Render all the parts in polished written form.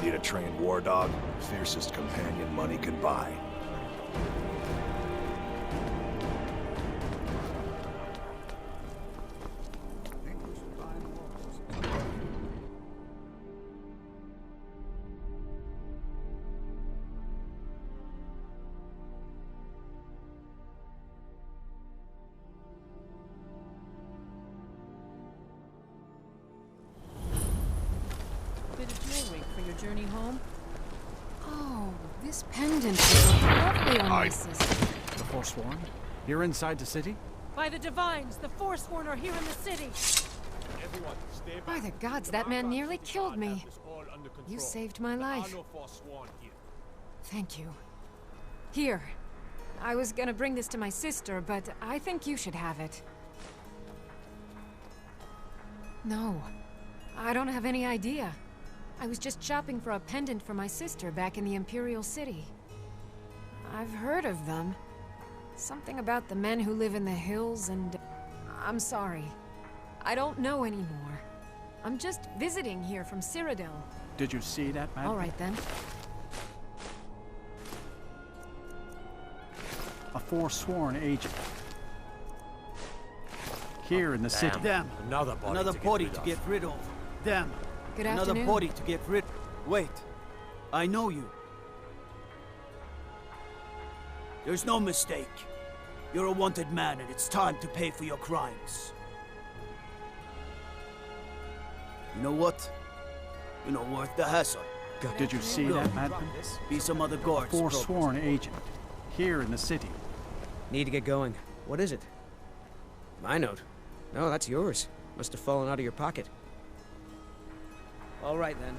Need a trained war dog? Fiercest companion money can buy. Bit of jewelry for your journey home? Oh, this pendant would look lovely on my sister. The Forsworn? You're inside the city? By the Divines, the Forsworn are here in the city! By the gods, that man nearly killed me. You saved my life. Thank you. Here. I was gonna bring this to my sister, but I think you should have it. No. I don't have any idea. I was just shopping for a pendant for my sister back in the Imperial City. I've heard of them. Something about the men who live in the hills and... I'm sorry. I don't know anymore. I'm just visiting here from Cyrodiil. Did you see that man? All right then. A Forsworn agent. Here in the city. Damn. Another body to get rid of. Damn. Good Another afternoon. body to get rid. Wait. I know you. There's no mistake. You're a wanted man and it's time to pay for your crimes. You know what? You're not worth the hassle. Did you see that madman? Be some other guards. Forsworn agent. Here in the city. Need to get going. What is it? My note? No, that's yours. Must have fallen out of your pocket. All right, then.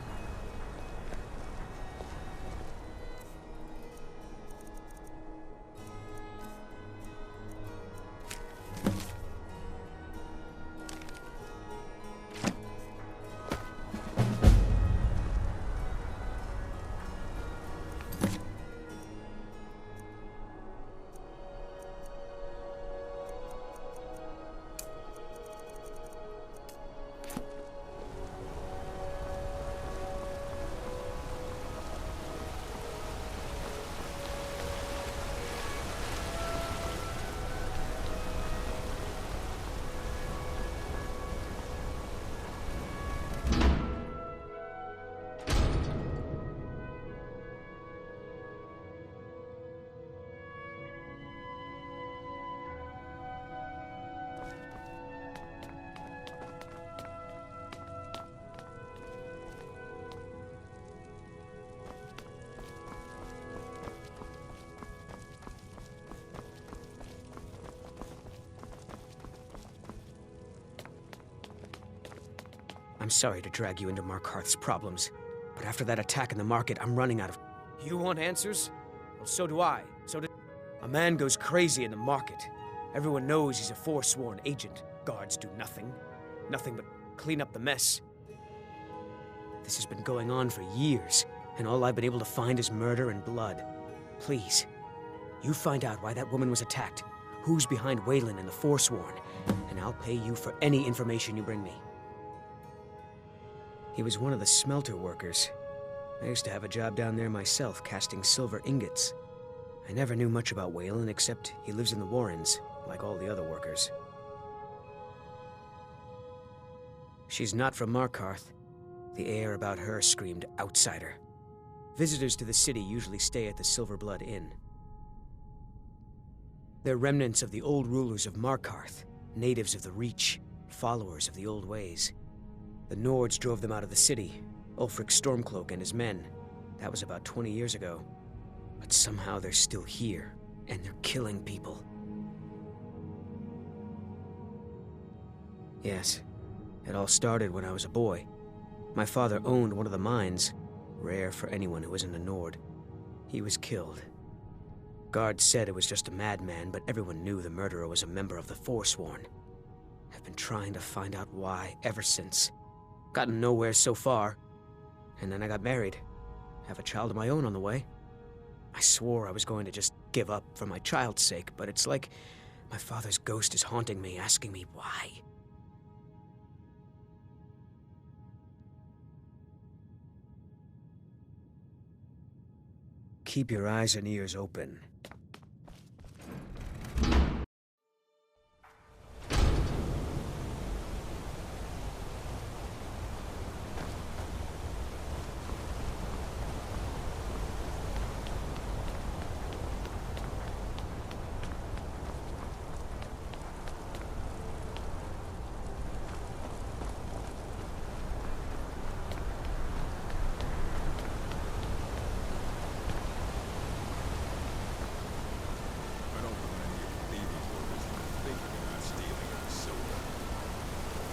I'm sorry to drag you into Markarth's problems, but after that attack in the market, I'm running out of... You want answers? Well, so do I. A man goes crazy in the market. Everyone knows he's a Forsworn agent. Guards do nothing. Nothing but clean up the mess. This has been going on for years, and all I've been able to find is murder and blood. Please, you find out why that woman was attacked, who's behind Waylon and the Forsworn, and I'll pay you for any information you bring me. He was one of the smelter workers. I used to have a job down there myself, casting silver ingots. I never knew much about Waylon, except he lives in the Warrens, like all the other workers. She's not from Markarth. The air about her screamed outsider. Visitors to the city usually stay at the Silverblood Inn. They're remnants of the old rulers of Markarth, natives of the Reach, followers of the old ways. The Nords drove them out of the city, Ulfric Stormcloak and his men. That was about 20 years ago. But somehow they're still here, and they're killing people. Yes, it all started when I was a boy. My father owned one of the mines, rare for anyone who isn't a Nord. He was killed. Guards said it was just a madman, but everyone knew the murderer was a member of the Forsworn. I've been trying to find out why ever since. Gotten nowhere so far. And then I got married. Have a child of my own on the way. I swore I was going to just give up for my child's sake, but it's like my father's ghost is haunting me, asking me why. keep your eyes and ears open.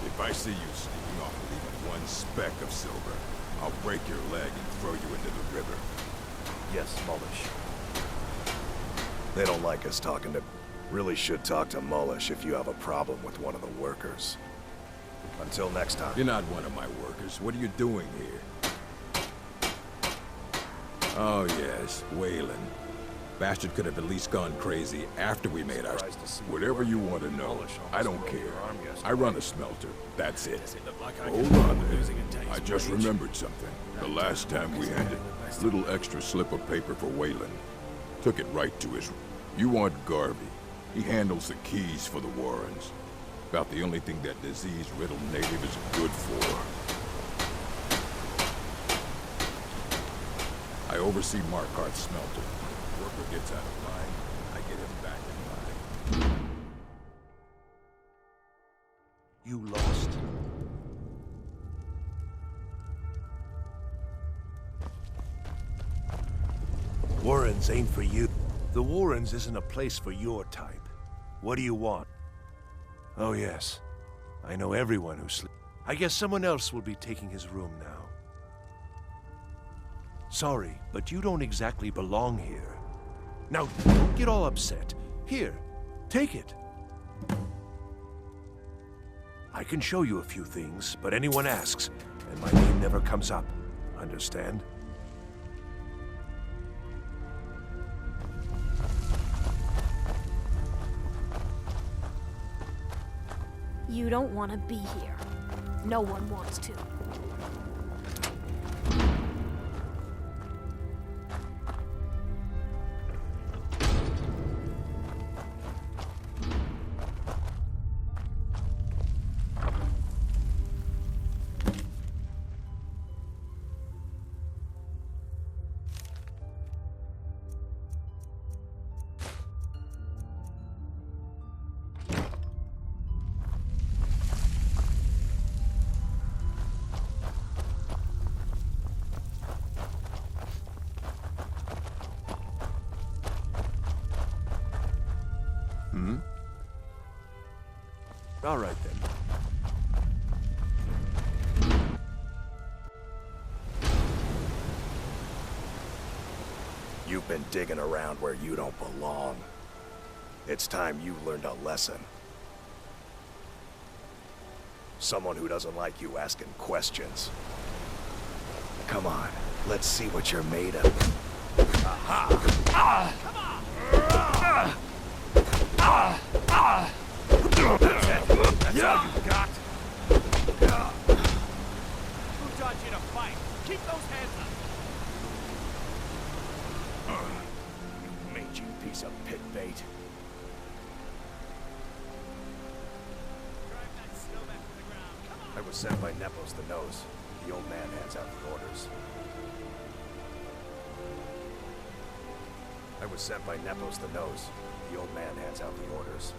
If I see you sneaking off with even one speck of silver, I'll break your leg and throw you into the river. Yes, Mullish. They don't like us talking to... Really should talk to Mullish if you have a problem with one of the workers. Until next time. You're not one of my workers. What are you doing here? Oh yes, Waylon. Bastard could have at least gone crazy after we made our... Whatever you want to know, I don't care. I run a smelter, that's it. Hold on there. I just remembered something. The last time we had a little extra slip of paper for Waylon. Took it right to his... You want Garvey. He handles the keys for the Warrens. About the only thing that disease-riddled native is good for. I oversee Markarth's smelter. Worker gets out of line, I get him back in line. You lost. Warrens ain't for you. The Warrens isn't a place for your type. What do you want? Oh yes, I know everyone who sleeps. I guess someone else will be taking his room now. Sorry, but you don't exactly belong here. Now, don't get all upset. Here, take it. I can show you a few things, but anyone asks, and my name never comes up. Understand? You don't want to be here. No one wants to. All right, then. You've been digging around where you don't belong. It's time you learned a lesson. Someone who doesn't like you asking questions. Come on, let's see what you're made of. Aha! Ah! Come on! That's all you got? Who taught you to fight? Keep those hands up! You mangy piece of pit bait. Drive that snowman to the ground. Come on! I was sent by Nepos the Nose. The old man hands out the orders. I was sent by Nepos the Nose. The old man hands out the orders.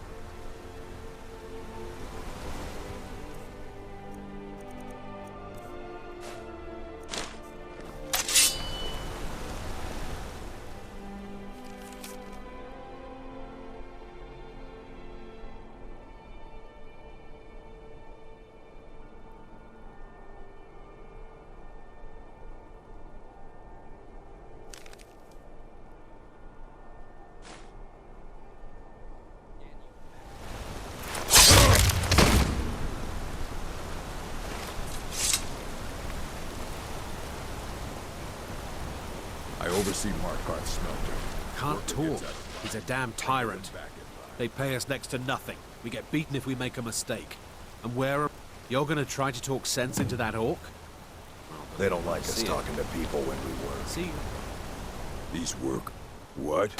I oversee Markarth's smelter. Can't talk. He's a damn tyrant. They pay us next to nothing. We get beaten if we make a mistake. And you're gonna try to talk sense into that orc? They don't like us talking to people when we work. See, These work... What?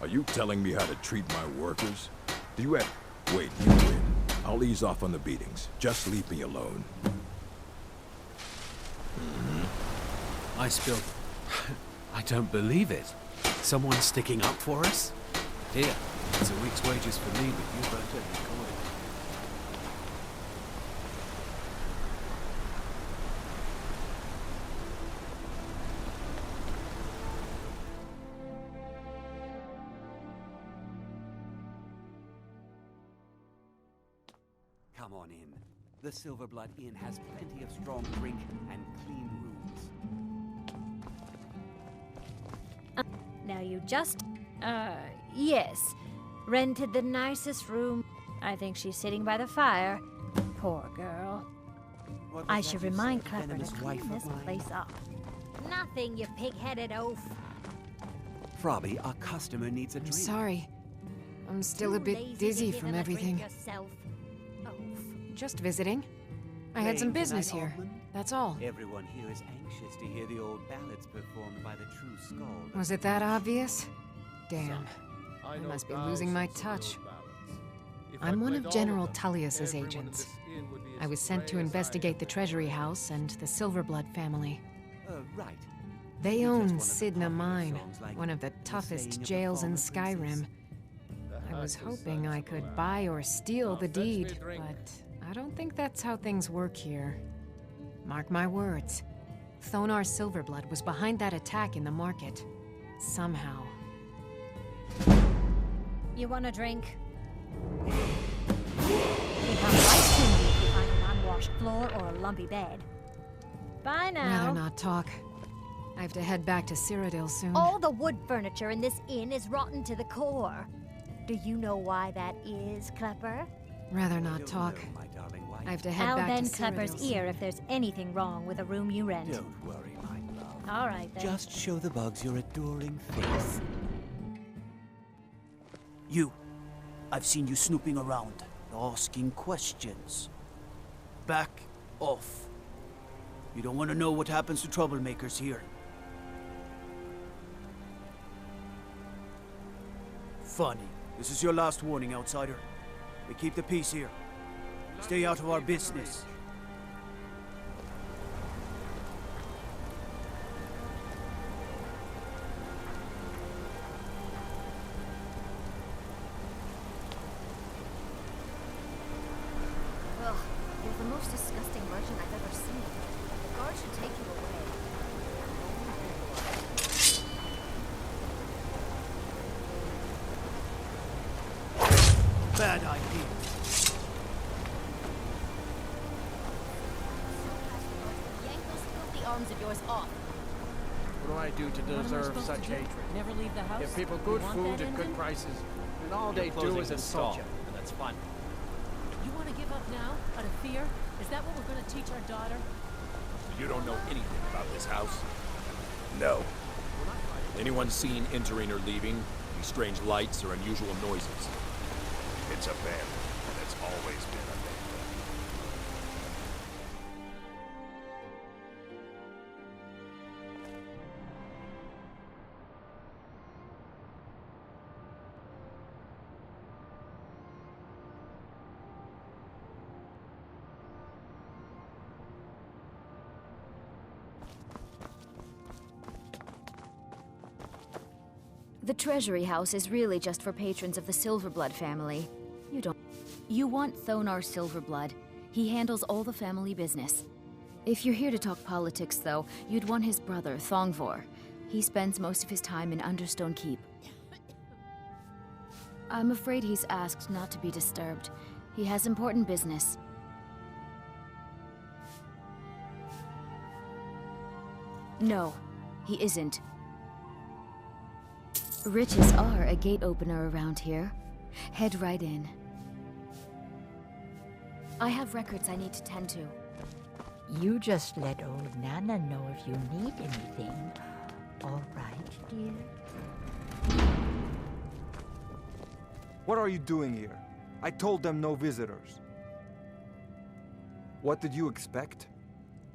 Are you telling me how to treat my workers? Do you have... Wait, you win. I'll ease off on the beatings. Just leave me alone. I spilled... I don't believe it. Someone's sticking up for us? Here, it's a week's wages for me, but you burnt it accordingly. Come on in. The Silverblood Inn has plenty of strong drink and clean rooms. Now you just... yes. Rented the nicest room. I think she's sitting by the fire. Poor girl. I should remind Clever to clean this place up. Nothing, you pig-headed oaf. Frobby, our customer needs a drink. I'm sorry. I'm still a bit dizzy from everything. Just visiting. I had some business here. That's all. Everyone here is anxious to hear the old ballads performed by the true Skald. Was it that obvious? Damn. I must be losing my touch. I'm one of General Tullius's agents. I was sent to investigate the Treasury House and the Silverblood family. Right. They own Sidna Mine, one of the toughest jails in Skyrim. I was hoping I could buy or steal the deed, but I don't think that's how things work here. Mark my words. Thonar Silverblood was behind that attack in the market. Somehow. You want a drink? We have right to you if you find an unwashed floor or a lumpy bed. Bye now. Rather not talk. I have to head back to Cyrodiil soon. All the wood furniture in this inn is rotten to the core. Do you know why that is, Klepper? Rather not talk. I have to head I'll back bend to Klepper's Cyrodiil ear if there's anything wrong with a room you rent. Don't worry, my love. All right, then. Just show the bugs your adoring face. You. I've seen you snooping around, asking questions. Back off. You don't want to know what happens to troublemakers here. Funny. This is your last warning, outsider. We keep the peace here. Stay out of our business. Ugh, you're the most disgusting merchant I've ever seen. The guard should take you away. Bad idea. Yank those filthy arms of yours off. What do I do to deserve such hatred? Never leave the house? Give people good food at good prices, and all they do is insult you. And that's fun. You want to give up now, out of fear? Is that what we're going to teach our daughter? You don't know anything about this house? No. Anyone seen entering or leaving? Any strange lights or unusual noises? It's abandoned, and it's always been abandoned. The Treasury House is really just for patrons of the Silverblood family. You want Thonar Silverblood. He handles all the family business. If you're here to talk politics, though, you'd want his brother, Thongvor. He spends most of his time in Understone Keep. I'm afraid he's asked not to be disturbed. He has important business. No, he isn't. Riches are a gate opener around here. Head right in. I have records I need to tend to. You just let old Nana know if you need anything. All right, dear? What are you doing here? I told them no visitors. What did you expect?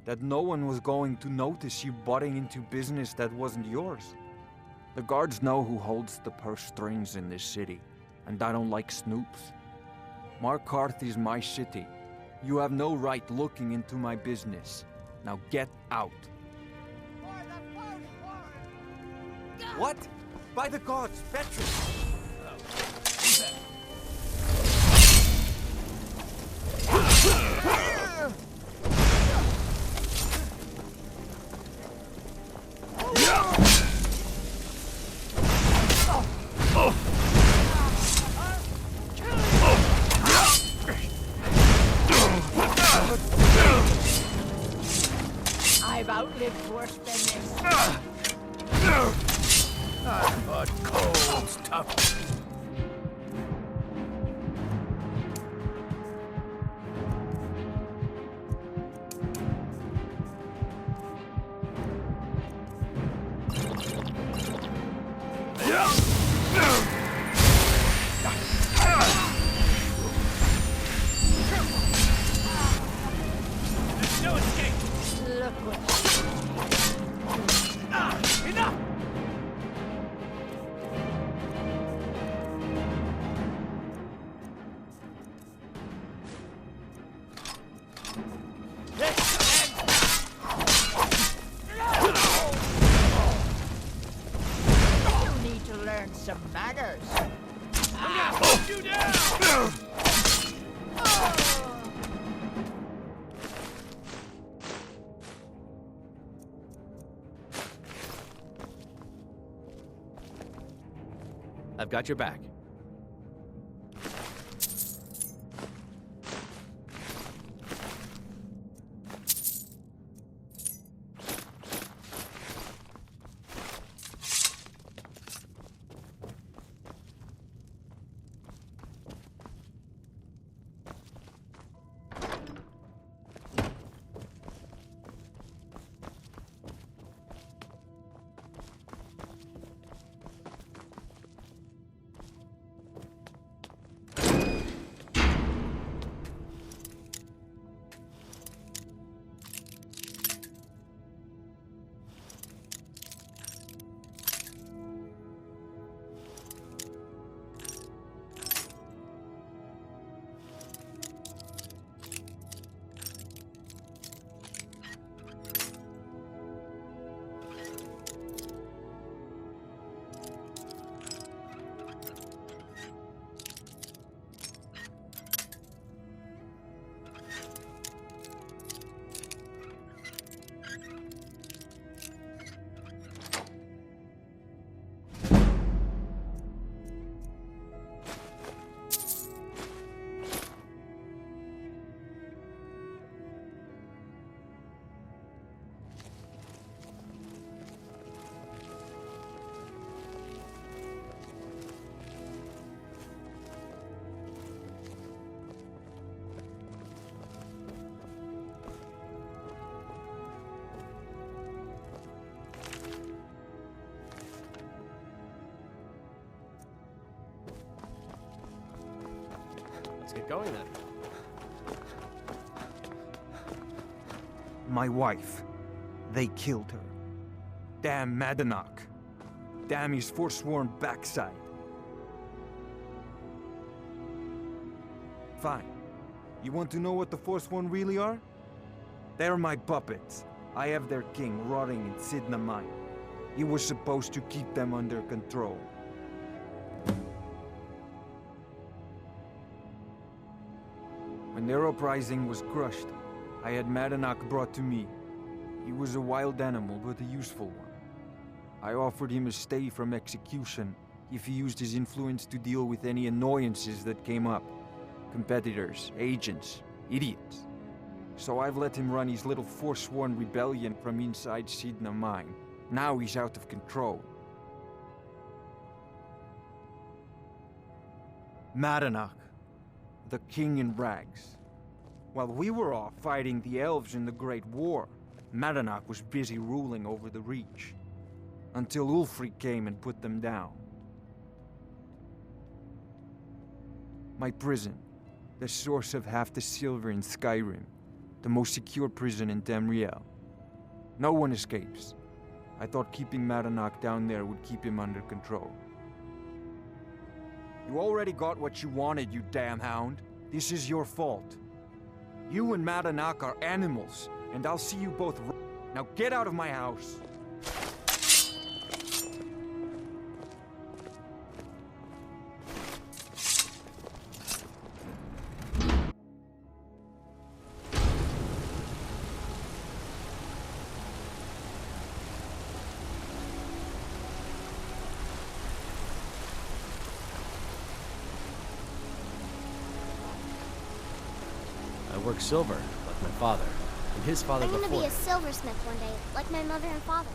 That no one was going to notice you butting into business that wasn't yours? The guards know who holds the purse strings in this city, and I don't like snoops. Markarth is my city. You have no right looking into my business. Now get out. What? By the gods, Beatrice! I've outlived worse than this. But cold's tough. No escape! Look what Enough! You need to learn some manners. I'm gonna put you down! I've got your back. Let's get going then. My wife. They killed her. Damn Madanach. Damn his forsworn backside. Fine. You want to know what the Forsworn really are? They're my puppets. I have their king rotting in Sidna Mine. He was supposed to keep them under control. When their uprising was crushed, I had Madanach brought to me. He was a wild animal, but a useful one. I offered him a stay from execution if he used his influence to deal with any annoyances that came up. Competitors, agents, idiots. So I've let him run his little forsworn rebellion from inside Sidna Mine. Now he's out of control. Madanach, the king in rags. While we were off fighting the elves in the Great War, Madanach was busy ruling over the Reach. Until Ulfric came and put them down. My prison, the source of half the silver in Skyrim, the most secure prison in Tamriel. No one escapes. I thought keeping Madanak down there would keep him under control. You already got what you wanted, you damn hound. This is your fault. You and Madanak are animals, and I'll see you both. Now get out of my house! I work silver, like my father, and his father I'm before. gonna be a silversmith one day, like my mother and father.